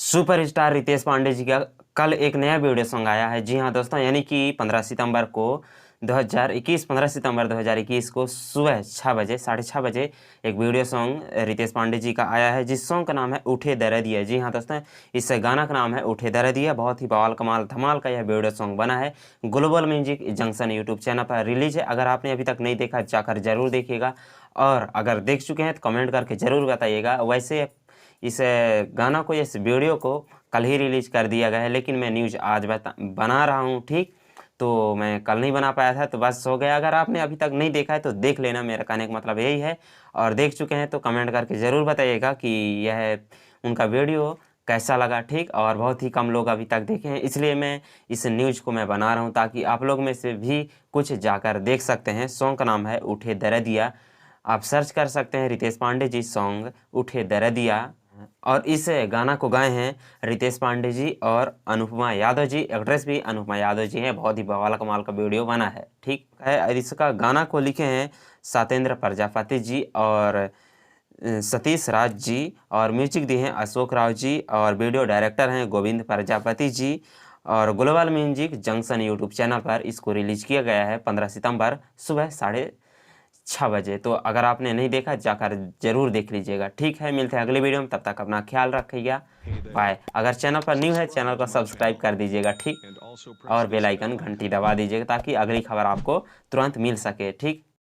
Superstar Ritesh Pandey ji का कल एक नया वीडियो सॉन्ग आया है। जी हाँ दोस्तों, यानी कि 15 सितंबर 2021 को सुबह 6 बजे 6:30 बजे एक वीडियो सॉन्ग रितेश पांडे जी का आया है, जिस सॉन्ग का नाम है उठे दर्दिया। जी हाँ दोस्तों, इस गाना का नाम है उठे दर्दिया। बहुत ही बवाल कमाल धमाल का यह वीडियो सॉन्ग बना है। Global music junction YouTube channel पर रिलीज है। अगर आपने अभी तक नहीं देखा जाकर जरूर देखिएगा, और अगर देख चुके हैं तो कमेंट करके ज़रूर बताइएगा। वैसे इस गाना को, इस वीडियो को कल ही रिलीज कर दिया गया है, लेकिन मैं न्यूज़ आज बना रहा हूँ। ठीक, तो मैं कल नहीं बना पाया था, तो बस हो गया। अगर आपने अभी तक नहीं देखा है तो देख लेना, मेरा कहने का मतलब यही है। और देख चुके हैं तो कमेंट करके ज़रूर बताइएगा कि यह उनका वीडियो कैसा लगा। ठीक, और बहुत ही कम लोग अभी तक देखे हैं, इसलिए मैं इस न्यूज़ को मैं बना रहा हूँ ताकि आप लोग में से भी कुछ जाकर देख सकते हैं। सॉन्ग का नाम है उठे दर्दिया। आप सर्च कर सकते हैं रितेश पांडे जी सॉन्ग उठे दर्दिया। और इस गाना को गाए हैं रितेश पांडे जी और अनुपमा यादव जी। एक्ट्रेस भी अनुपमा यादव जी हैं। बहुत ही बवाल कमाल का वीडियो बना है। ठीक है, और इसका गाना को लिखे हैं सत्येंद्र प्रजापति जी और सतीश राज जी, और म्यूजिक दिए हैं अशोक राव जी, और वीडियो डायरेक्टर हैं गोविंद प्रजापति जी। और global music junction YouTube channel पर इसको रिलीज किया गया है 15 सितंबर सुबह 6:30 बजे। तो अगर आपने नहीं देखा जाकर जरूर देख लीजिएगा। ठीक है, मिलते हैं अगले वीडियो में, तब तक अपना ख्याल रखिएगा। बाय। अगर चैनल पर न्यू है चैनल को सब्सक्राइब कर दीजिएगा। ठीक, और बेल आइकन घंटी दबा दीजिएगा ताकि अगली खबर आपको तुरंत मिल सके। ठीक।